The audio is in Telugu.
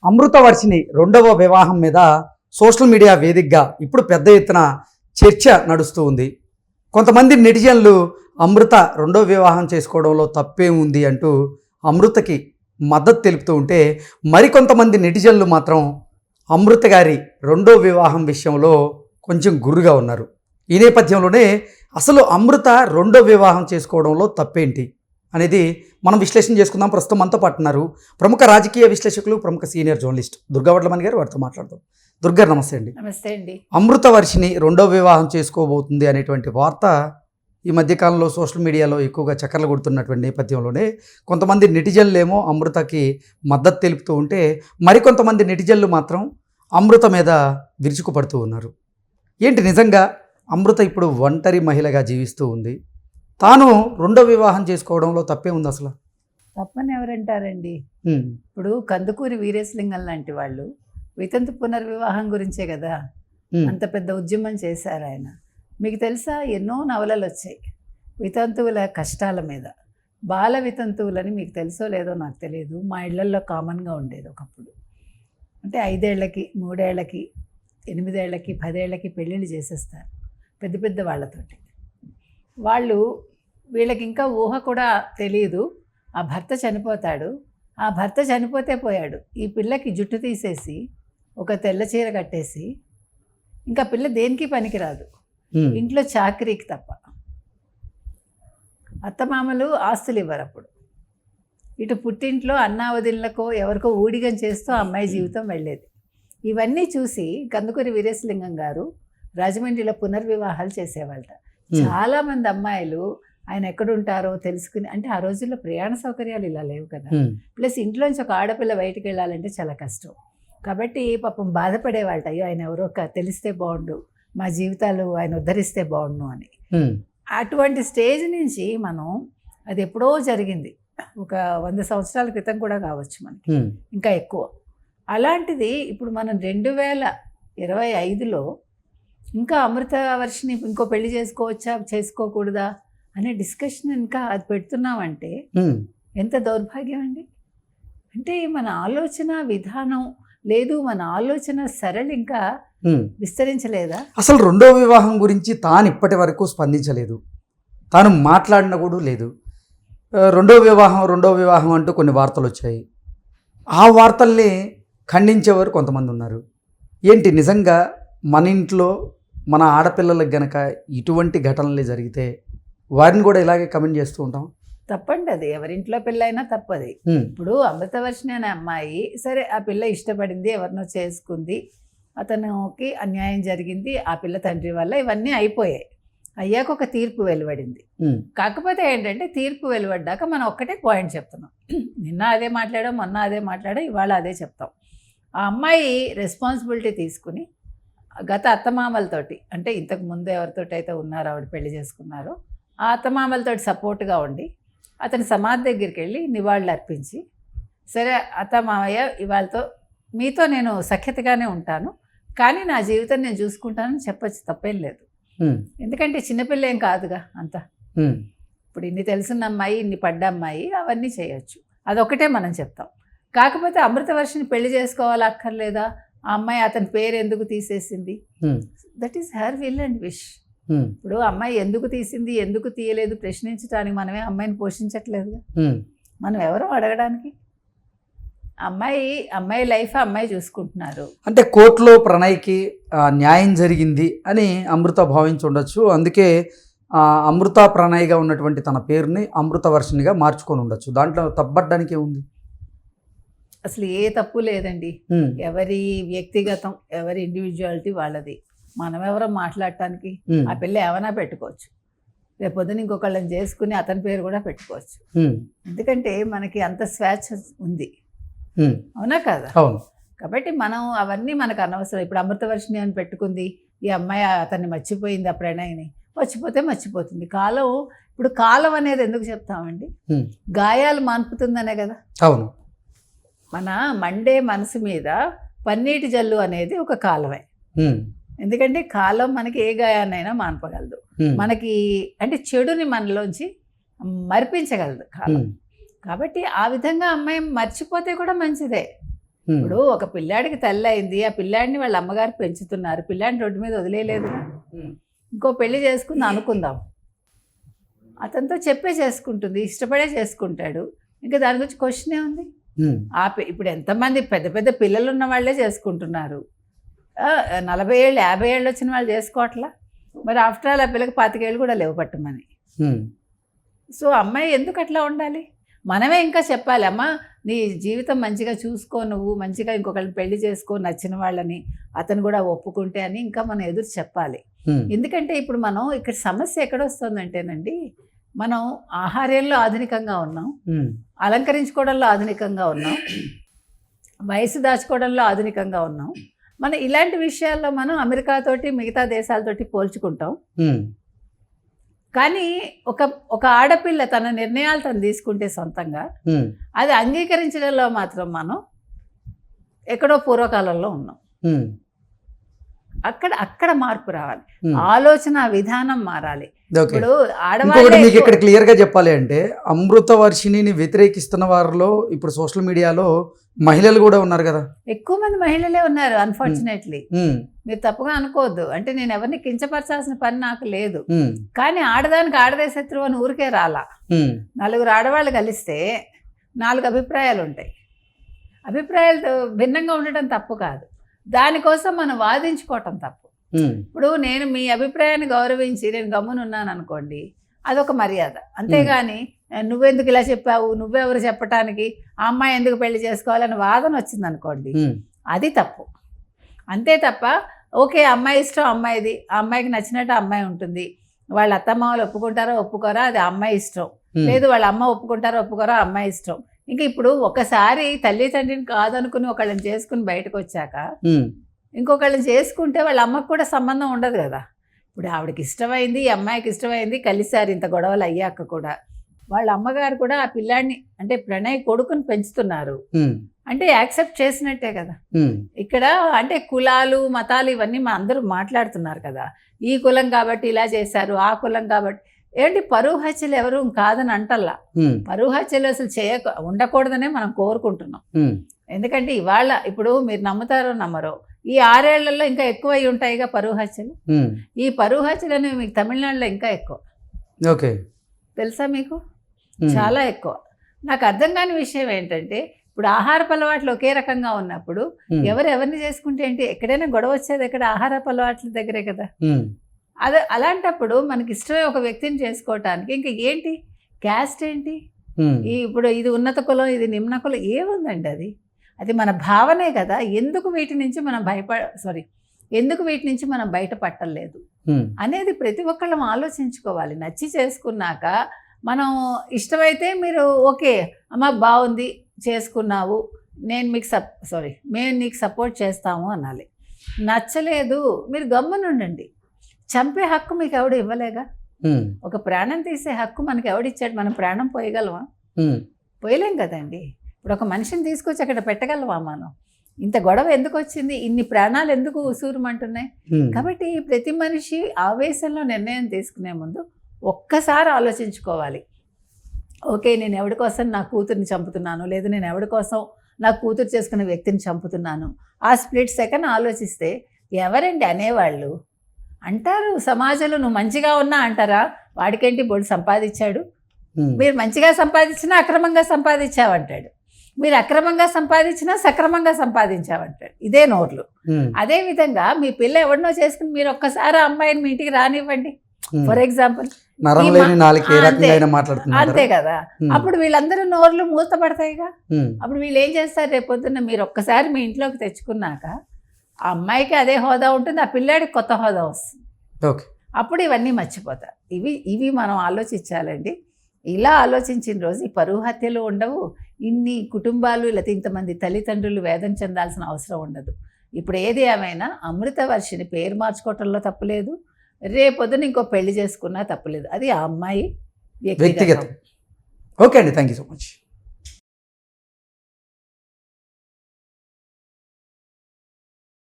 అమృతవర్షిణి రెండవ వివాహం మీద సోషల్ మీడియా వేదికగా ఇప్పుడు పెద్ద ఎత్తున చర్చ నడుస్తూ ఉంది. కొంతమంది నెటిజన్లు అమృత రెండవ వివాహం చేసుకోవడంలో తప్పేముంది అంటూ అమృతకి మద్దతు తెలుపుతూ ఉంటే, మరికొంతమంది నెటిజన్లు మాత్రం అమృత గారి రెండో వివాహం విషయంలో కొంచెం గుర్రుగా ఉన్నారు. ఈ నేపథ్యంలోనే అసలు అమృత రెండో వివాహం చేసుకోవడంలో తప్పేంటి అనేది మనం విశ్లేషణ చేసుకుందాం. ప్రస్తుతం మనతో పాటు ఉన్నారు ప్రముఖ రాజకీయ విశ్లేషకులు, ప్రముఖ సీనియర్ జర్నలిస్ట్ దుర్గా వడ్లమణి గారు. వారితో మాట్లాడదాం. దుర్గా, నమస్తే అండి. నమస్తే అండి. అమృతవర్షిని రెండో వివాహం చేసుకోబోతుంది అనేటువంటి వార్త ఈ మధ్యకాలంలో సోషల్ మీడియాలో ఎక్కువగా చక్కర్లు కొడుతున్నటువంటి నేపథ్యంలోనే కొంతమంది నెటిజన్లేమో అమృతకి మద్దతు తెలుపుతూ ఉంటే, మరికొంతమంది నెటిజన్లు మాత్రం అమృత మీద విరుచుకుపడుతూ ఉన్నారు. ఏంటి, నిజంగా అమృత ఇప్పుడు ఒంటరి మహిళగా జీవిస్తూ ఉంది. తాను రెండో వివాహం చేసుకోవడంలో తప్పే ఉంది అసలు? తప్పని ఎవరంటారండి? ఇప్పుడు కందుకూరి వీరేశలింగం లాంటి వాళ్ళు వితంతు పునర్వివాహం గురించే కదా అంత పెద్ద ఉద్యమం చేశారు ఆయన. మీకు తెలుసా, ఎన్నో నవలలు వచ్చాయి వితంతువుల కష్టాల మీద. బాల వితంతువులని మీకు తెలుసో లేదో నాకు తెలియదు, మా ఇళ్లల్లో కామన్గా ఉండేది ఒకప్పుడు. అంటే 5 ఏళ్లకి, 3 ఏళ్లకి, 8 ఏళ్లకి, 10 ఏళ్లకి పెళ్ళిళ్ళు చేసేస్తారు పెద్ద పెద్ద వాళ్ళతోటి. వీళ్ళకి ఇంకా ఊహ కూడా తెలియదు. ఆ భర్త చనిపోతాడు, ఆ భర్త చనిపోతే పోయాడు, ఈ పిల్లకి జుట్టు తీసేసి ఒక తెల్ల చీర కట్టేసి, ఇంకా పిల్ల దేనికి పనికిరాదు, ఇంట్లో చాకరీకి తప్ప. అత్తమామలు ఆస్తులు ఇవ్వరు అప్పుడు. ఇటు పుట్టింట్లో అన్నా వదినలకో ఎవరికో ఊడిగం చేస్తూ అమ్మాయి జీవితం వెళ్ళేది. ఇవన్నీ చూసి కందుకూరి వీరేశలింగం గారు రాజమండ్రిలో పునర్వివాహాలు చేసేవాళ్ళట. చాలామంది అమ్మాయిలు ఆయన ఎక్కడుంటారో తెలుసుకుని, అంటే ఆ రోజుల్లో ప్రయాణ సౌకర్యాలు ఇలా లేవు కదా, ప్లస్ ఇంట్లోంచి ఒక ఆడపిల్ల బయటికి వెళ్ళాలంటే చాలా కష్టం. కాబట్టి పాపం బాధపడేవాళ్ళట, అయ్యో ఆయన ఎవరో తెలిస్తే బాగుండు, మా జీవితాలు ఆయన ఉద్ధరిస్తే బాగుండు అని. అటువంటి స్టేజ్ నుంచి మనం, అది ఎప్పుడో జరిగింది, ఒక 100 సంవత్సరాల క్రితం కూడా కావచ్చు మనకి, ఇంకా ఎక్కువ. అలాంటిది ఇప్పుడు మనం 2025లో ఇంకా అమృతవర్షిని ఇంకో పెళ్లి చేసుకోవచ్చా చేసుకోకూడదా అనే డిస్కషన్ ఇంకా అది పెడుతున్నామంటే ఎంత దౌర్భాగ్యం అండి. అంటే మన ఆలోచన విధానం లేదు, మన ఆలోచన సరళి ఇంకా విస్తరించలేదా? అసలు రెండో వివాహం గురించి తాను ఇప్పటి వరకు స్పందించలేదు, తాను మాట్లాడిన కూడా లేదు. రెండో వివాహం అంటూ కొన్ని వార్తలు వచ్చాయి. ఆ వార్తల్ని ఖండించేవారు కొంతమంది ఉన్నారు. ఏంటి, నిజంగా మన ఇంట్లో మన ఆడపిల్లలకు గనక ఇటువంటి ఘటనలు జరిగితే వారిని కూడా ఇలాగే కమెంట్ చేస్తూ ఉంటాం? తప్పండి, అది ఎవరింట్లో పిల్లైనా తప్పది. ఇప్పుడు అమృతవర్షిణి అనే అమ్మాయి, సరే ఆ పిల్ల ఇష్టపడింది, ఎవరినో చేసుకుంది, అతనికి అన్యాయం జరిగింది, ఆ పిల్ల తండ్రి వల్ల ఇవన్నీ అయిపోయాయి. అయ్యాక ఒక తీర్పు వెలువడింది. కాకపోతే ఏంటంటే, తీర్పు వెలువడ్డాక మనం ఒక్కటే పాయింట్ చెప్తున్నాం. నిన్న అదే మాట్లాడాం, మొన్న అదే మాట్లాడాం, ఇవాళ అదే చెప్తాం. ఆ అమ్మాయి రెస్పాన్సిబిలిటీ తీసుకుని గత అత్తమామలతోటి, అంటే ఇంతకు ముందు ఎవరితోటి అయితే ఉన్నారో ఆవిడ పెళ్లి చేసుకున్నారో ఆ అత్తమామలతోటి సపోర్ట్గా ఉండి అతని సమాధి దగ్గరికి వెళ్ళి నివాళులు అర్పించి, సరే అత్తమామయ్య ఇవాళతో మీతో నేను సఖ్యతగానే ఉంటాను, కానీ నా జీవితం నేను చూసుకుంటానని చెప్పచ్చు, తప్పేం లేదు. ఎందుకంటే చిన్నపిల్ల ఏం కాదుగా అంత. ఇప్పుడు ఇన్ని తెలుసున్న అమ్మాయి, ఇన్ని పడ్డ అమ్మాయి, అవన్నీ చేయొచ్చు, అదొకటే మనం చెప్తాం. కాకపోతే అమృతవర్షిని పెళ్లి చేసుకోవాలా అక్కర్లేదా, ఆ అమ్మాయి అతని పేరు ఎందుకు తీసేసింది, that is her will and wish. ఇప్పుడు అమ్మాయి ఎందుకు తీసింది, ఎందుకు తీయలేదు ప్రశ్నించడానికి మనమే అమ్మాయిని పోషించట్లేదుగా, మనం ఎవరో అడగడానికి. అమ్మాయి లైఫ్ అమ్మాయి చూసుకుంటున్నారు. అంటే కోర్టులో ప్రణయ్కి న్యాయం జరిగింది అని అమృత భావించి ఉండొచ్చు, అందుకే అమృత ప్రణయ్గా ఉన్నటువంటి తన పేరుని అమృతవర్షినిగా మార్చుకొని ఉండొచ్చు. దాంట్లో తప్పడానికి ఏముంది? అసలు ఏ తప్పు లేదండి. ఎవరి వ్యక్తిగతం, ఎవరి ఇండివిజువాలిటీ వాళ్ళది. మనం ఎవరో మాట్లాడటానికి? ఆ పిల్ల ఏమైనా పెట్టుకోవచ్చు, రేపొద్దున ఇంకొకళ్ళని చేసుకుని అతని పేరు కూడా పెట్టుకోవచ్చు. ఎందుకంటే మనకి అంత స్వేచ్ఛ ఉంది, అవునా కదా? కాబట్టి మనం అవన్నీ మనకు అనవసరం. ఇప్పుడు అమృతవర్షిణి అని పెట్టుకుంది, ఈ అమ్మాయి అతన్ని మర్చిపోయింది, ఆ ప్రణయ్ని. మర్చిపోతే మర్చిపోతుంది. ఇప్పుడు కాలం అనేది ఎందుకు చెప్తామండి? గాయాలు మాన్పుతుందనే కదా. అవును. మన మండే మనసు మీద పన్నీటి జల్లు అనేది ఒక కాలమే. ఎందుకంటే కాలం మనకి ఏ గాయాన్నైనా మాన్పగలదు, మనకి అంటే చెడుని మనలోంచి మరిపించగలదు కాలం. కాబట్టి ఆ విధంగా అమ్మాయి మర్చిపోతే కూడా మంచిదే. ఇప్పుడు ఒక పిల్లాడికి తల్లి అయింది, ఆ పిల్లాడిని వాళ్ళ అమ్మగారు పెంచుతున్నారు, పిల్లాడిని రోడ్డు మీద వదిలేయలేదు. ఇంకో పెళ్లి చేసుకుంది అనుకుందాం, అతనితో చెప్పే చేసుకుంటుంది, ఇష్టపడే చేసుకుంటాడు, ఇంకా దాని గురించి క్వశ్చన్ ఏముంది? ఇప్పుడు ఎంతమంది పెద్ద పెద్ద పిల్లలు ఉన్న వాళ్ళే చేసుకుంటున్నారు, 40 ఏళ్ళు 50 ఏళ్ళు వచ్చిన వాళ్ళు చేసుకోవట్లా. మరి ఆఫ్టర్ ఆల్ ఆ పిల్లకి 25 ఏళ్ళు కూడా లేవు పట్టమని. సో అమ్మాయి ఎందుకు అట్లా ఉండాలి? మనమే ఇంకా చెప్పాలి, అమ్మ నీ జీవితం మంచిగా చూసుకో, నువ్వు మంచిగా ఇంకొకరిని పెళ్లి చేసుకో, నచ్చిన వాళ్ళని, అతను కూడా ఒప్పుకుంటే అని ఇంకా మనం ఎదురు చెప్పాలి. ఎందుకంటే ఇప్పుడు మనం ఇక్కడ సమస్య ఎక్కడొస్తుందంటేనండి, మనం ఆహార్యంలో ఆధునికంగా ఉన్నాం, అలంకరించుకోవడంలో ఆధునికంగా ఉన్నాం, వయసు దాచుకోవడంలో ఆధునికంగా ఉన్నాం. మనం ఇలాంటి విషయాల్లో మనం అమెరికాతోటి మిగతా దేశాలతోటి పోల్చుకుంటాం. కానీ ఒక ఆడపిల్ల తన నిర్ణయాలు తను తీసుకుంటే సొంతంగా, అది అంగీకరించడంలో మాత్రం మనం ఎక్కడో పూర్వకాలంలో ఉన్నాం. అక్కడ మార్పు రావాలి, ఆలోచన విధానం మారాలి. ఇప్పుడు ఇంకొకటి మీకు ఇక్కడ క్లియర్ గా చెప్పాలి అంటే, అమృతవర్షిణిని వ్యతిరేకిస్తున్న వారిలో ఇప్పుడు సోషల్ మీడియాలో మహిళలు కూడా ఉన్నారు కదా, ఎక్కువ మంది మహిళలే ఉన్నారు. అన్ఫార్చునేట్లీ మీరు తప్పుగా అనుకోవద్దు, అంటే నేను ఎవరిని కించపరచాల్సిన పని నాకు లేదు. కానీ ఆడదానికి ఆడదే శత్రువు అని ఊరికే రాలా. 4 ఆడవాళ్ళు కలిస్తే 4 అభిప్రాయాలు ఉంటాయి. అభిప్రాయాలతో భిన్నంగా ఉండటం తప్పు కాదు, దానికోసం మనం వాదించుకోవటం తప్పు. ఇప్పుడు నేను మీ అభిప్రాయాన్ని గౌరవించి నేను గమ్మునున్నాను అనుకోండి, అదొక మర్యాద. అంతేగాని నువ్వెందుకు ఇలా చెప్పావు, నువ్వెవరు చెప్పటానికి, ఆ అమ్మాయి ఎందుకు పెళ్లి చేసుకోవాలని వాదన వచ్చింది అనుకోండి, అది తప్పు. అంతే తప్ప ఓకే అమ్మాయి ఇష్టం అమ్మాయిది, ఆ అమ్మాయికి నచ్చినట్టు అమ్మాయి ఉంటుంది, వాళ్ళ అత్తమ్మ వాళ్ళు ఒప్పుకుంటారో ఒప్పుకోరా అది అమ్మాయి ఇష్టం, లేదు వాళ్ళ అమ్మ ఒప్పుకుంటారో ఒప్పుకోరా అమ్మాయి ఇష్టం. ఇంకా ఇప్పుడు ఒకసారి తల్లి తండ్రిని కాదనుకుని ఒకళ్ళని చేసుకుని బయటకు వచ్చాక ఇంకొకళ్ళని చేసుకుంటే వాళ్ళ అమ్మకు కూడా సంబంధం ఉండదు కదా. ఇప్పుడు ఆవిడకి ఇష్టమైంది, ఈ అమ్మాయికి ఇష్టమైంది, కలిసారు, ఇంత గొడవలు అయ్యాక కూడా వాళ్ళ అమ్మగారు కూడా ఆ పిల్లాడిని అంటే ప్రణయ్ కొడుకుని పెంచుతున్నారు అంటే యాక్సెప్ట్ చేసినట్టే కదా. ఇక్కడ అంటే కులాలు మతాలు ఇవన్నీ అందరూ మాట్లాడుతున్నారు కదా, ఈ కులం కాబట్టి ఇలా చేశారు, ఆ కులం కాబట్టి ఏంటి, పరువు హత్యలు ఎవరు కాదని అంటల్లా, పరువు హత్యలు అసలు ఉండకూడదనే మనం కోరుకుంటున్నాం. ఎందుకంటే ఇవాళ ఇప్పుడు మీరు నమ్ముతారో నమ్మరో, ఈ 6 ఏళ్లలో ఇంకా ఎక్కువ అయి ఉంటాయిగా పరువు హత్యలు. ఈ పరువు హత్యలు అనేవి మీకు తమిళనాడులో ఇంకా ఎక్కువ, ఓకే తెలుసా మీకు, చాలా ఎక్కువ. నాకు అర్థం కాని విషయం ఏంటంటే, ఇప్పుడు ఆహారపు అలవాట్లు ఒకే రకంగా ఉన్నప్పుడు ఎవరిని చేసుకుంటే ఏంటి, ఎక్కడైనా గొడవ వచ్చేది ఎక్కడ, ఆహారపు అలవాట్ల దగ్గరే కదా. అలాంటప్పుడు మనకి ఇష్టమే ఒక వ్యక్తిని చేసుకోవటానికి ఇంకా ఏంటి క్యాస్ట్ ఏంటి, ఇప్పుడు ఇది ఉన్నత కులం ఇది నిమ్న కులం ఏముందండి, అది మన భావనే కదా. ఎందుకు వీటి నుంచి మనం ఎందుకు వీటి నుంచి మనం బయటపట్టలేదు అనేది ప్రతి ఒక్కళ్ళం ఆలోచించుకోవాలి. నచ్చి చేసుకున్నాక మనం ఇష్టమైతే మీరు ఓకే అమ్మ బాగుంది చేసుకున్నావు, మేము నీకు సపోర్ట్ చేస్తాము అనాలి. నచ్చలేదు మీరు గమ్మునుండండి. చంపే హక్కు మీకు ఎవడు ఇవ్వలేగా, ఒక ప్రాణం తీసే హక్కు మనకి ఎవడిచ్చాడు? మనం ప్రాణం పోయగలవా? పోయలేం కదండి. ఇప్పుడు ఒక మనిషిని తీసుకొచ్చి అక్కడ పెట్టగలవా మనం? ఇంత గొడవ ఎందుకు వచ్చింది, ఇన్ని ప్రాణాలు ఎందుకు ఉసూరుమంటున్నాయి? కాబట్టి ప్రతి మనిషి ఆవేశంలో నిర్ణయం తీసుకునే ముందు ఒక్కసారి ఆలోచించుకోవాలి. ఓకే నేను ఎవరి కోసం నా కూతుర్ని చంపుతున్నాను, లేదు నేను ఎవరి కోసం నా కూతురు చేసుకునే వ్యక్తిని చంపుతున్నాను, ఆ స్ప్లిట్ సెకండ్ ఆలోచిస్తే ఎవరండి అనేవాళ్ళు? అంటారు సమాజంలో, నువ్వు మంచిగా ఉన్నా అంటారా, వాడికేంటి బోడు సంపాదించాడు, మీరు మంచిగా సంపాదించినా అక్రమంగా సంపాదించావంటాడు, మీరు అక్రమంగా సంపాదించినా సక్రమంగా సంపాదించావంటాడు. ఇదే నోర్లు. అదేవిధంగా మీ పిల్ల ఎవరినో చేసుకుని మీరు ఒక్కసారి అమ్మాయిని మీ ఇంటికి రానివ్వండి, ఫర్ ఎగ్జాంపుల్, అంతే కదా. అప్పుడు వీళ్ళందరూ నోర్లు మూతపడతాయిగా. అప్పుడు వీళ్ళు ఏం చేస్తారు, రేపొద్దున్న మీరు ఒక్కసారి మీ ఇంట్లోకి తెచ్చుకున్నాక ఆ అమ్మాయికి అదే హోదా ఉంటుంది, ఆ పిల్లాడికి కొత్త హోదా వస్తుంది. అప్పుడు ఇవన్నీ మర్చిపోతారు. ఇవి మనం ఆలోచించాలండి. ఇలా ఆలోచించిన రోజు ఈ పరువు హత్యలు ఉండవు, ఇన్ని కుటుంబాలు లేకపోతే ఇంతమంది తల్లిదండ్రులు వేదన చెందాల్సిన అవసరం ఉండదు. ఇప్పుడు ఏది ఏమైనా అమృతవర్షిని పేరు మార్చుకోవటంలో తప్పులేదు, రేపొద్దున ఇంకో పెళ్లి చేసుకున్నా తప్పులేదు, అది ఆ అమ్మాయి వ్యక్తిగతం. ఓకే అండి, థ్యాంక్ యూ సో మచ్.